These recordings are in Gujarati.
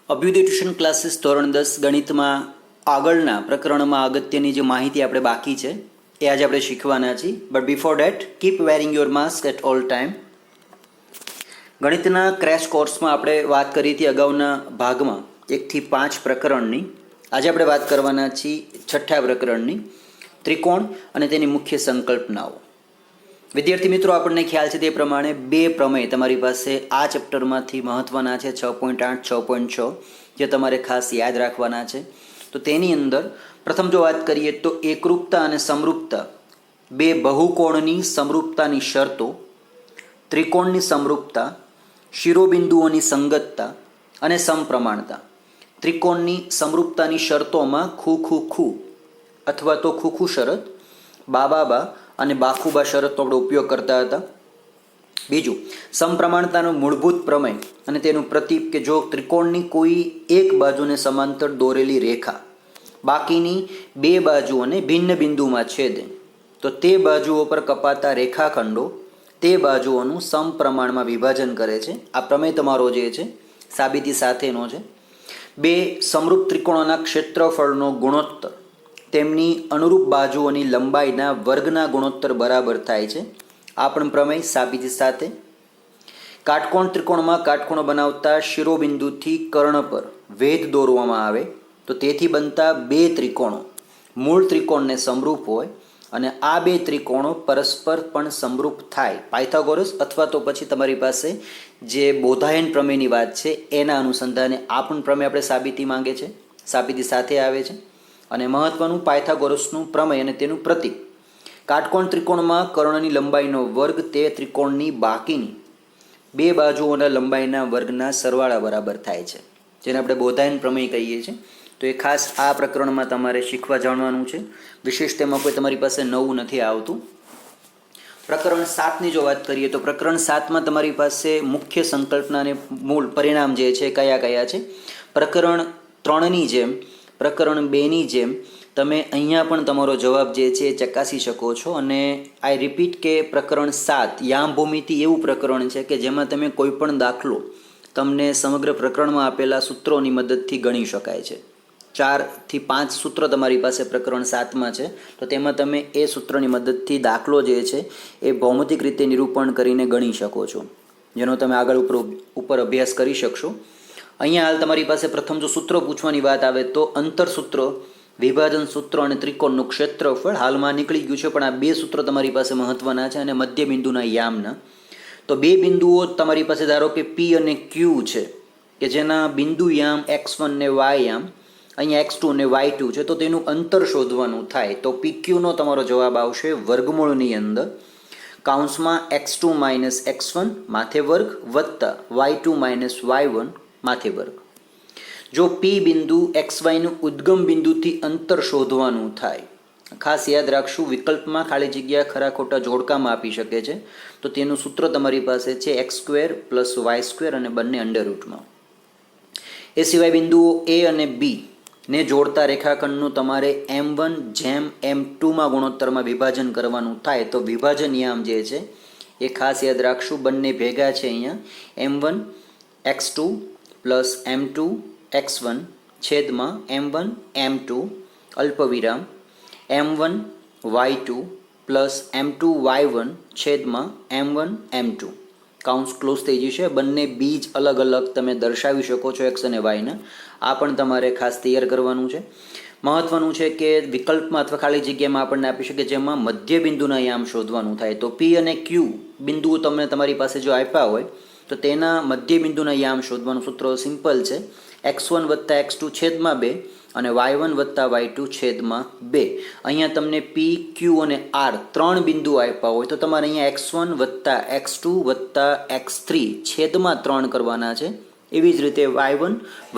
અભ્યુદય ટ્યુશન ક્લાસીસ ધોરણ 10 ગણિતમાં આગળના પ્રકરણમાં અગત્યની જે માહિતી આપણે બાકી છે એ આજે આપણે શીખવાના છીએ. But before that keep wearing your mask at all time. ગણિતના ક્રેશ કોર્સમાં આપણે વાત કરી હતી અગાઉના ભાગમાં 1 થી 5 પ્રકરણની. આજે આપણે વાત કરવાના છીએ 6થા પ્રકરણની, ત્રિકોણ અને તેની મુખ્ય સંકલ્પનાઓ. વિદ્યાર્થી મિત્રો, આપણને ખ્યાલ છે તે પ્રમાણે બે પ્રમેય તમારી પાસે આ ચેપ્ટરમાંથી મહત્વના છે, 6.8, 6.6, જે તમારે ખાસ યાદ રાખવાના છે. તો તેની અંદર પ્રથમ જો વાત કરીએ તો એકરૂપતા અને સમરૂપતા, બે બહુકોણની સમરૂપતાની શરતો, ત્રિકોણની સમરૂપતા, શિરોબિંદુઓની સંગતતા અને સમપ્રમાણતા. ત્રિકોણની સમરૂપતાની શરતોમાં ખૂ અથવા તો ખૂ શરત, બા અને બાખુબા શરતનો આપણે ઉપયોગ કરતા હતા. બીજું, સમપ્રમાણતાનું મૂળભૂત પ્રમેય અને તેનું પ્રતીક કે જો ત્રિકોણની કોઈ એક બાજુને સમાંતર દોરેલી રેખા બાકીની બે બાજુઓને ભિન્ન બિંદુમાં છેદે તો તે બાજુઓ પર કપાતા રેખાખંડો તે બાજુઓનું સમપ્રમાણમાં વિભાજન કરે છે. આ પ્રમેય તમારો જે છે સાબિતી સાથેનો છે. બે સમરૂપ ત્રિકોણોના ક્ષેત્રફળનો ગુણોત્તર તેમની અનુરૂપ બાજુઓની લંબાઈના વર્ગના ગુણોત્તર બરાબર થાય છે. આ પણ પ્રમેય સાબિતી સાથે. કાટકોણ ત્રિકોણમાં કાટકોણો બનાવતા શિરોબિંદુથી કર્ણ પર વેધ દોરવામાં આવે તો તેથી બનતા બે ત્રિકોણો મૂળ ત્રિકોણને સમરૂપ હોય અને આ બે ત્રિકોણો પરસ્પર પણ સમરૂપ થાય. પાયથાગોરસ અથવા તો પછી તમારી પાસે જે બોધાયન પ્રમેયની વાત છે એના અનુસંધાને આ પણ પ્રમેય આપણે સાબિતી માંગે છે, સાબિતી સાથે આવે છે. અને મહત્વનું પાયથાગોરસનું પ્રમેય અને તેનું પ્રતીક. કાટકોણ ત્રિકોણમાં કર્ણની લંબાઈનો વર્ગ તે ત્રિકોણની બાકીની બે બાજુઓના લંબાઈના વર્ગના સરવાળા બરાબર થાય છે, જેને આપણે બોધાયન પ્રમેય કહીએ છીએ. તો એ ખાસ આ પ્રકરણમાં તમારે શીખવા જાણવાનું છે. વિશેષ તેમાં કોઈ તમારી પાસે નવું નથી આવતું. પ્રકરણ 7ની જો વાત કરીએ તો પ્રકરણ 7માં તમારી પાસે મુખ્ય સંકલ્પના અને મૂળ પરિણામ જે છે કયા કયા છે. પ્રકરણ 3ની જેમ પ્રકરણ 2ની જેમ તમે અહીંયા પણ તમારો જવાબ જે છે એ ચકાસી શકો છો. અને આઈ રિપીટ કે પ્રકરણ 7 યામ ભૂમિતિ એવું પ્રકરણ છે કે જેમાં તમે કોઈ પણ દાખલો તમને સમગ્ર પ્રકરણમાં આપેલા સૂત્રોની મદદથી ગણી શકાય છે. 4 થી 5 સૂત્રો તમારી પાસે પ્રકરણ 7માં છે. તો તેમાં તમે એ સૂત્રની મદદથી દાખલો જે છે એ ભૌમિતિક રીતે નિરૂપણ કરીને ગણી શકો છો, જેનો તમે આગળ ઉપર અભ્યાસ કરી શકશો. અહીંયા હાલ તમારી પાસે પ્રથમ જો સૂત્રો પૂછવાની વાત આવે તો અંતરસૂત્રો, વિભાજન સૂત્ર અને ત્રિકોણનું ક્ષેત્રફળ હાલમાં નીકળી ગયું છે, પણ આ બે સૂત્રો તમારી પાસે મહત્વના છે અને મધ્ય બિંદુના યામના. તો બે બિંદુઓ તમારી પાસે ધારો કે P અને Q છે કે જેના બિંદુ યામ x1 ને y યામ અહીંયા x2 અને y2 છે. તો તેનું અંતર શોધવાનું થાય તો PQ નો તમારો જવાબ આવશે વર્ગમૂળની અંદર કૌંસમાં x2 માઇનસ x1 માથે વર્ગ વત્તા y2 માઇનસ y1 માથે વર્ગ. જો P બિંદુ xyનું ઉદ્ગમ બિંદુથી અંતર શોધવાનું થાય, ખાસ યાદ રાખશું વિકલ્પમાં ખાલી જગ્યા ખરા ખોટા જોડકામાં આપી શકે છે. તો તેનું સૂત્ર તમારી પાસે છે x² + y² અને બંને અંડરરૂટમાં. એ સિવાય બિંદુઓ A અને B ને જોડતા રેખાખંડનું તમારે m1/m2માં ગુણોત્તરમાં વિભાજન કરવાનું થાય તો વિભાજન યામ જે છે એ ખાસ યાદ રાખશું. બંને ભેગા છે અહીંયા m1 x2 + m2 x1 છેદમાં m1 m2 અલ્પવિરામ m1 y2 + m2 y1 છેદમાં m1 m2 કાઉન્સ ક્લોઝ થઈ જશે. બંને બીજ અલગ અલગ તમે દર્શાવી શકો છો x અને yના. આ પણ તમારે ખાસ તૈયાર કરવાનું છે. મહત્વનું છે કે વિકલ્પમાં અથવા ખાલી જગ્યામાં આપણને આપી શકે જેમાં મધ્ય બિંદુના યામ શોધવાનું થાય તો P અને Q બિંદુઓ તમને તમારી પાસે જો આપ્યા હોય તો તેના મધ્ય બિંદુના યામ શોધવાનું સૂત્ર સિમ્પલ છે x1 + x2 છેદમાં 2 અને y1 + y2 છેદમાં 2. અહીંયા તમને P, Q અને R ત્રણ બિંદુ આપ્યા હોય તો તમારે અહીંયા x1 + x2 + x3 છેદમાં 3 કરવાના છે. એવી જ રીતે y1 +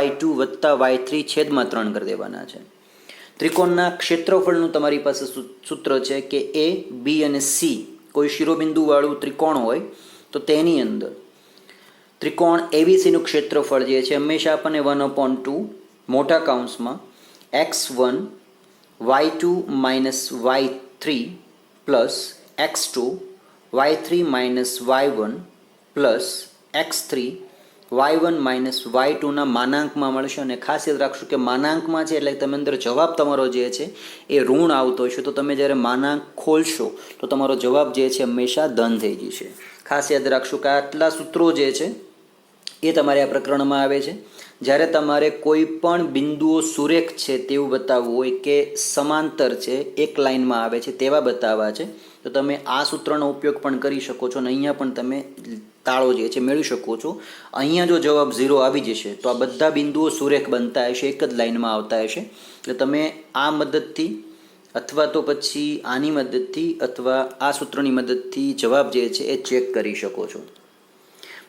y2 + y3 છેદમાં 3 કરી દેવાના છે. ત્રિકોણના ક્ષેત્રફળનું તમારી પાસે સૂત્ર છે કે A, B અને C કોઈ શિરોબિંદુવાળું ત્રિકોણ હોય તો તેની અંદર ત્રિકોણ ABCનું ક્ષેત્રફળ જે છે હંમેશા આપણને 1/2 મોટા કૌંસમાં x1 y2 - y3 plus x2 y3 - y1 plus x3 y1 minus y2ના માનાંકમાં મળશે. અને ખાસ યાદ રાખશો કે માનાંકમાં છે એટલે તમે અંદર જવાબ તમારો જે છે એ ઋણ આવતો હશે, તો તમે જ્યારે માનાંક ખોલશો તો તમારો જવાબ જે છે હંમેશા ધન થઈ જશે. ખાસ યાદ રાખશો કે આટલા સૂત્રો જે છે એ તમારે આ પ્રકરણમાં આવે છે. જ્યારે તમારે કોઈ પણ બિંદુઓ સુરેખ છે તેવું બતાવવું હોય કે સમાંતર છે, એક લાઇનમાં આવે છે તેવા બતાવવા છે, તો તમે આ સૂત્રનો ઉપયોગ પણ કરી શકો છો. અને અહીંયા પણ તમે તાળો જે છે મેળવી શકો છો. અહીંયા જો જવાબ 0 આવી જશે તો આ બધા બિંદુઓ સુરેખ બનતા હશે, એક જ લાઇનમાં આવતા હશે. એટલે તમે આ મદદથી અથવા તો પછી આની મદદથી અથવા આ સૂત્રની મદદથી જવાબ જે છે એ ચેક કરી શકો છો.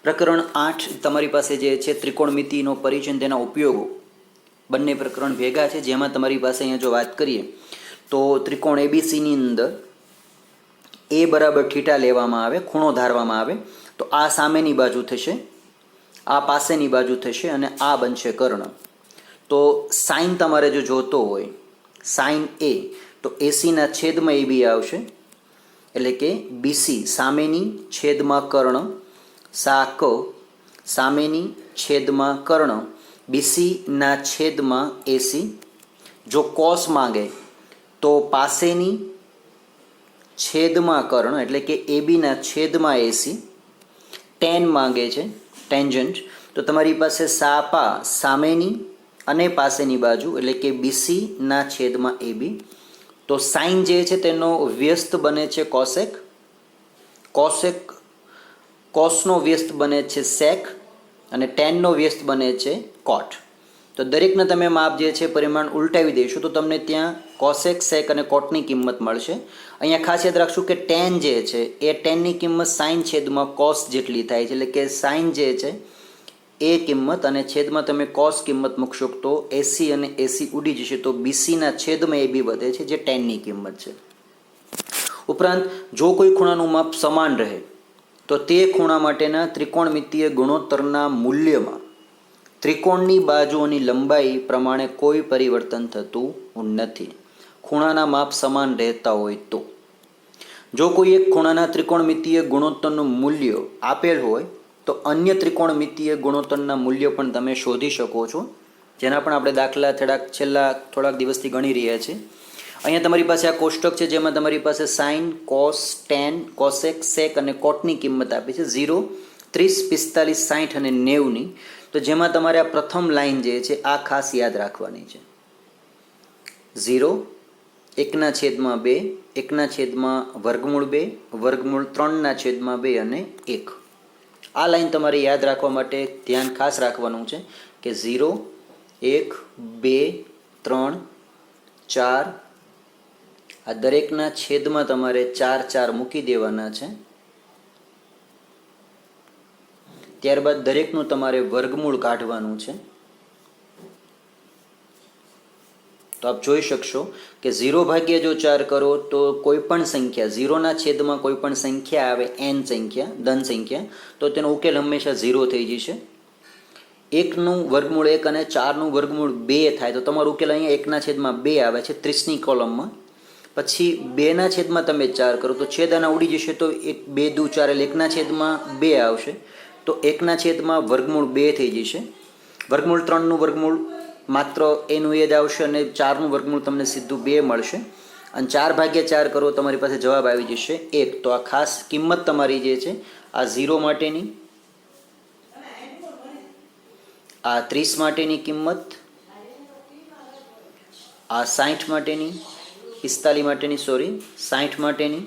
પ્રકરણ 8 તમારી પાસે જે છે ત્રિકોણમિતિનો પરિચય તેના ઉપયોગો, બંને પ્રકરણ ભેગા છે. જેમાં તમારી પાસે અહીંયા જો વાત કરીએ તો ત્રિકોણ એબીસીની અંદર એ બરાબર થીટા લેવામાં આવે, ખૂણો ધારવામાં આવે, તો આ સામેની બાજુ થશે, આ પાસેની બાજુ થશે અને આ બનશે કર્ણ. તો સાઇન તમારે જો જોતો હોય, સાઇન એ, તો એસીના છેદમાં એ બી આવશે, એટલે કે બીસી સામેની છેદમાં કર્ણ, સાક સામેની છેદમાં કર્ણ, બીસીના છેદમાં એસી. જો કોસ માંગે તો પાસેની છેદમાં કર્ણ, એટલે કે એબીના છેદમાં એસી. ટેન માંગે છે, ટેન્જન્ટ, તો તમારી પાસે સાપા સામેની અને પાસેની બાજુ, એટલે કે બીસીના છેદમાં એબી. તો સાઇન જે છે તેનો વ્યસ્ત બને છે કોસેક, કોસેક કોસનો વ્યસ્ત બને છે સેક, અને ટેનનો વ્યસ્ત બને છે કોટ. તો દરેકને તમે માપ જે છે પરિમાણ ઉલટાવી દઈશું તો તમને ત્યાં કોસેક, સેક અને કોટની કિંમત મળશે. અહીંયા ખાસ યાદ રાખશું કે ટેન જે છે એ ટેનની કિંમત સાઇન છેદમાં કોસ જેટલી થાય છે, એટલે કે સાઇન જે છે એ કિંમત અને છેદમાં તમે કોસ કિંમત મૂકશો તો એસી અને એસી ઉડી જશે, તો બીસીના છેદમાં એ બી વધે છે જે ટેનની કિંમત છે. ઉપરાંત જો કોઈ ખૂણાનું માપ સમાન રહે તો તે ખૂણા માટેના ત્રિકોણમિતિય ગુણોત્તરના મૂલ્યમાં ત્રિકોણની બાજુઓની લંબાઈ પ્રમાણે કોઈ પરિવર્તન થતું નથી, ખૂણાના માપ સમાન રહેતા હોય તો. જો કોઈ એક ખૂણાના ત્રિકોણમિતિય ગુણોત્તરનું મૂલ્ય આપેલ હોય તો અન્ય ત્રિકોણમિતિય ગુણોત્તરના મૂલ્ય પણ તમે શોધી શકો છો, જેના પણ આપણે દાખલા છેલ્લા થોડાક દિવસથી ગણી રહ્યા છીએ. અહીંયા તમારી પાસે આ કોષ્ટક છે જેમાં તમારી પાસે સાઇન, કોસ, ટેન, કોસેક, સેક અને કોટની કિંમત આપી છે 0, 30, 45, 60 અને 90ની. તો જેમાં તમારે આ પ્રથમ લાઈન જે છે આ ખાસ યાદ રાખવાની છે. 0, 1/2, 1/√2, √3/2 અને 1. આ લાઈન તમારે યાદ રાખવા માટે ધ્યાન ખાસ રાખવાનું છે કે 0, 1, 2, 3, 4, આ દરેકના છેદમાં તમારે 4 4 મૂકી દેવાના છે. ત્યારબાદ દરેકનું તમારે વર્ગમૂળ કાઢવાનું છે. તો આપ જોઈ શકશો કે 0 ભાગ્યા જો 4 કરો તો કોઈ પણ સંખ્યા 0ના છેદમાં કોઈ પણ સંખ્યા આવે, n સંખ્યા, ધન સંખ્યા, તો તેનો ઉકેલ હંમેશા 0 થઈ જશે. 1નું વર્ગમૂળ 1 અને 4નું વર્ગમૂળ 2 થાય તો તમારો ઉકેલ અહીંયા 1/2 આવે છે 30ની કોલમમાં. પછી 2/2 તમે 4 કરો તો છેદ આના ઉડી જશે, તો 2 દુ 4 એટલે 1/2 આવશે, તો 1/2 વર્ગમૂળ 2 થઈ જશે. વર્ગમૂળ 3નું વર્ગમૂળ માત્ર એનું એ જ આવશે અને 4નું વર્ગમૂળ તમને સીધું 2 મળશે. અને 4/4 કરો તમારી પાસે જવાબ આવી જશે 1. તો આ ખાસ કિંમત તમારી જે છે આ 0 માટેની, આ 30 માટેની કિંમત, આ 60 માટેની, 45 માટેની, 60 માટેની,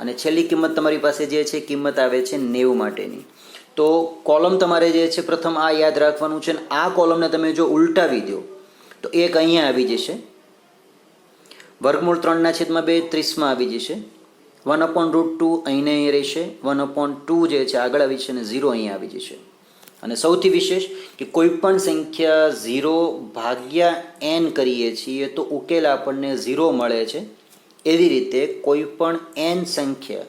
અને છેલ્લી કિંમત તમારી પાસે જે છે કિંમત આવે છે 90 માટેની. તો કોલમ તમારે જે છે પ્રથમ આ યાદ રાખવાનું છે. અને આ કોલમને તમે જો ઉલટાવી દો તો એક અહીંયા આવી જશે, વર્ગમૂળ 3/2 30માં આવી જશે, 1/√2 અહીં રહેશે, 1/2 જે છે આગળ આવી જશે અને 0 અહીંયા આવી જશે. અને સૌથી વિશેષ કે કોઈ પણ સંખ્યા 0/n કરીએ છીએ તો ઉકેલ આપણને 0 મળે છે. એવી રીતે કોઈ પણ n સંખ્યા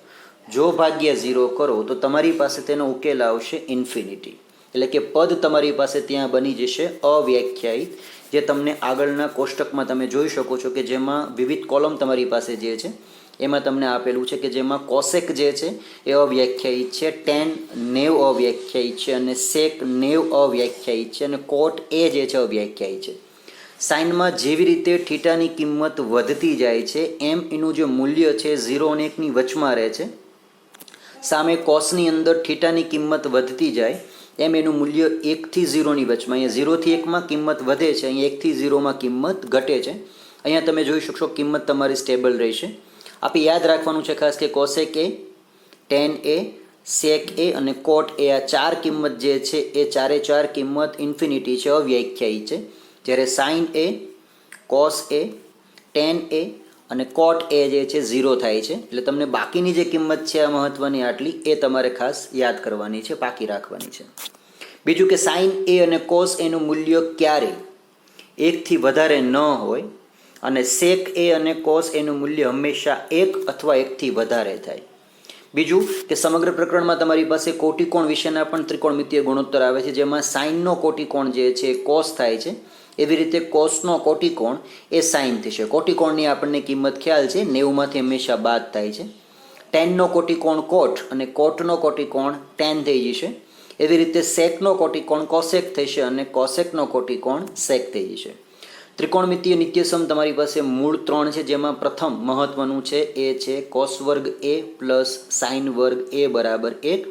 જો ભાગ્યા 0 કરો તો તમારી પાસે તેનો ઉકેલ આવશે ઇન્ફિનિટી, એટલે કે પદ તમારી પાસે ત્યાં બની જશે અવ્યાખ્યાયિત, જે તમને આગળના કોષ્ટકમાં તમે જોઈ શકો છો કે જેમાં વિવિધ કોલમ તમારી પાસે જે છે એમાં તમને આપેલું છે કે જેમાં કોસેક જે છે એ અવ્યાખ્યાયિત છે, ટેન 90 અવ્યાખ્યાયિત છે અને સેક 90 અવ્યાખ્યાયિત છે અને કોટ એ જે છે અવ્યાખ્યાયિત છે. સાઇનમાં જેવી રીતે થીટાની કિંમત વધતી જાય છે એમ એનું જે મૂલ્ય છે 0 અને 1ની વચમાં રહે છે. સામે કોસની અંદર થીટાની કિંમત વધતી જાય એમ એનું મૂલ્ય 1 થી 0ની વચમાં, અહીંયા 0 થી 1માં કિંમત વધે છે, અહીંયા 1 થી 0માં કિંમત ઘટે છે. અહીંયા તમે જોઈ શકશો કિંમત તમારી સ્ટેબલ રહેશે. આપણે યાદ રાખવાનું છે ખાસ કે કોસેક એ, ટેન એ, સેક એ અને કોટ એ આ ચાર કિંમત જે છે એ ચારે ચાર કિંમત ઇન્ફિનિટી છે, અવ્યાખ્યાયિત છે. જ્યારે sine a, cos a, tan a અને કોટ એ જે છે 0 થાય છે. એટલે તમને બાકીની જે કિંમત છે આ મહત્વની આટલી એ તમારે ખાસ યાદ કરવાની છે, પાકી રાખવાની છે. બીજું કે સાઇન એ અને કોસ એનું મૂલ્ય ક્યારે 1 થી વધારે ન હોય અને સેક એ અને કોસ એનું મૂલ્ય હંમેશા 1 અથવા 1 થી વધારે થાય. બીજું કે સમગ્ર પ્રકરણમાં તમારી પાસે કોટિકોણ વિશેના પણ ત્રિકોણમિતીય ગુણોત્તર આવે છે, જેમાં સાઇનનો કોટિકોણ જે છે કોસ થાય છે, એવી રીતે કોસનો કોટિકોણ એ સાઇન થશે. કોટિકોણની આપણને કિંમત ખ્યાલ છે, 90માંથી હંમેશા બાદ થાય છે. ટેનનો કોટિકોણ કોટ અને કોટનો કોટિકોણ ટેન થઈ જશે. એવી રીતે સેકનો કોટિકોણ કોસેક થશે અને કોસેકનો કોટિકોણ સેક થઈ જશે. ત્રિકોણમિતીય નિત્યસમ તમારી પાસે મૂળ 3 છે, જેમાં પ્રથમ મહત્વનું છે એ છે કોસ વર્ગ એ પ્લસ સાઇન વર્ગ એ બરાબર 1.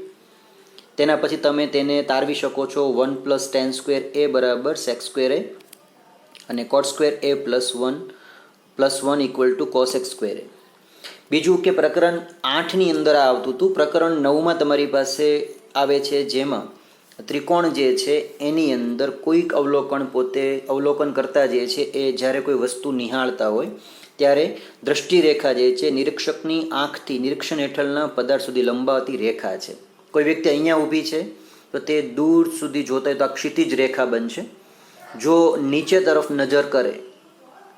તેના પછી તમે તેને તારવી શકો છો 1 પ્લસ ટેન સ્ક્વેર એ બરાબર સેક સ્ક્વેર એ અને cot square a plus 1 equal to cosec square a. બીજું કે પ્રકરણ 8ની અંદર આવતું હતું. પ્રકરણ 9માં તમારી પાસે આવે છે, જેમાં ત્રિકોણ જે છે એની અંદર કોઈક અવલોકન કરતા જે છે એ જ્યારે કોઈ વસ્તુ નિહાળતા હોય ત્યારે દ્રષ્ટિરેખા જે છે નિરીક્ષકની આંખથી નિરીક્ષણ હેઠળના પદાર્થ સુધી લંબાવતી રેખા છે. કોઈ વ્યક્તિ અહીંયા ઊભી છે તો તે દૂર સુધી જોતા હોય તો આ ક્ષિતિજ રેખા બનશે. જો નીચે તરફ નજર કરે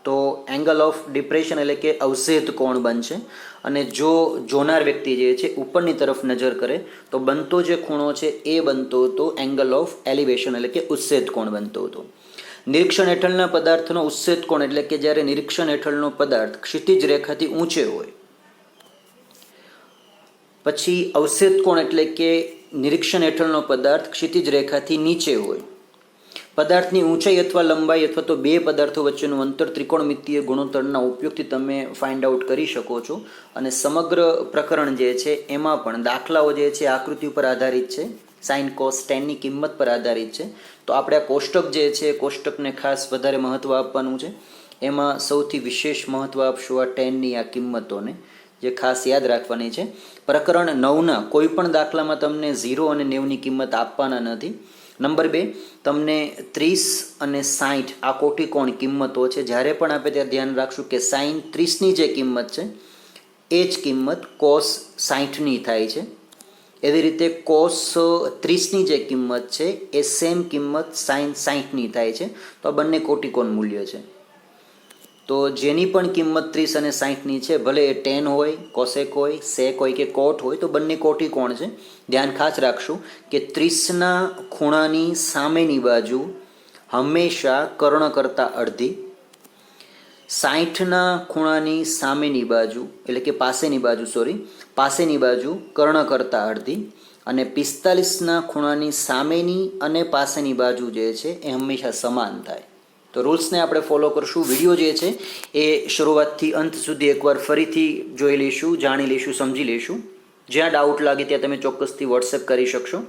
તો એંગલ ઓફ ડિપ્રેશન એટલે કે અવશેષ કોણ બનશે અને જો જોનાર વ્યક્તિ જે છે ઉપરની તરફ નજર કરે તો બનતો જે ખૂણો છે એ બનતો હતો એંગલ ઓફ એલિવેશન એટલે કે ઉચ્છેદ કોણ બનતો હતો. નિરીક્ષણ હેઠળના પદાર્થનો ઉચ્છેદ કોણ એટલે કે જ્યારે નિરીક્ષણ હેઠળનો પદાર્થ ક્ષિતિજ રેખાથી ઊંચે હોય. પછી અવશેષ કોણ એટલે કે નિરીક્ષણ હેઠળનો પદાર્થ ક્ષિતિજ રેખાથી નીચે હોય. પદાર્થની ઊંચાઈ અથવા લંબાઈ અથવા તો બે પદાર્થો વચ્ચેનું અંતર ત્રિકોણમિતીય ગુણોત્તરના ઉપયોગથી તમે ફાઇન્ડ આઉટ કરી શકો છો. અને સમગ્ર પ્રકરણ જે છે એમાં પણ દાખલાઓ જે છે આકૃતિ ઉપર આધારિત છે, સાઇન કોસ ટેનની કિંમત પર આધારિત છે. તો આપણે આ કોષ્ટક જે છે કોષ્ટકને ખાસ વધારે મહત્ત્વ આપવાનું છે. એમાં સૌથી વિશેષ મહત્ત્વ આપશું આ ટેનની આ કિંમતોને, જે ખાસ યાદ રાખવાની છે. પ્રકરણ 9ના કોઈ પણ દાખલામાં તમને 0 અને 90ની કિંમત આપવાના નથી. નંબર 2, તમને 30 અને 60 આ કોટિકોણ કિંમતો છે. જ્યારે પણ આપણે ત્યારે ધ્યાન રાખશું કે સાઇન 30ની જે કિંમત છે એ જ કિંમત કોસ 60ની થાય છે. એવી રીતે કોસ 30ની જે કિંમત છે એ સેમ કિંમત સાઇન 60ની થાય છે. તો આ બંને કોટિકોણ મૂલ્ય છે. તો જેની પણ કિંમત 30 અને 60ની છે, ભલે એ ટેન હોય, કોસેક હોય, સેક હોય કે કોટ હોય, તો બંને કોટિકોણ છે. ધ્યાન ખાસ રાખશું કે 30ના ખૂણાની સામેની બાજુ હંમેશા કર્ણ કરતાં અડધી, 60ના ખૂણાની સામેની બાજુ એટલે કે પાસેની બાજુ કર્ણ કરતાં અડધી અને 45ના ખૂણાની સામેની અને પાસેની બાજુ જે છે એ હંમેશા સમાન થાય. તો રૂલ્સને આપણે ફોલો કરશું. વિડીયો જે છે એ શરૂઆતથી અંત સુધી એકવાર ફરીથી જોઈ લઈશું, જાણી લઈશું, સમજી લઈશું. જ્યાં ડાઉટ લાગે ત્યાં તમે ચોક્કસથી વોટ્સએપ કરી શકશો.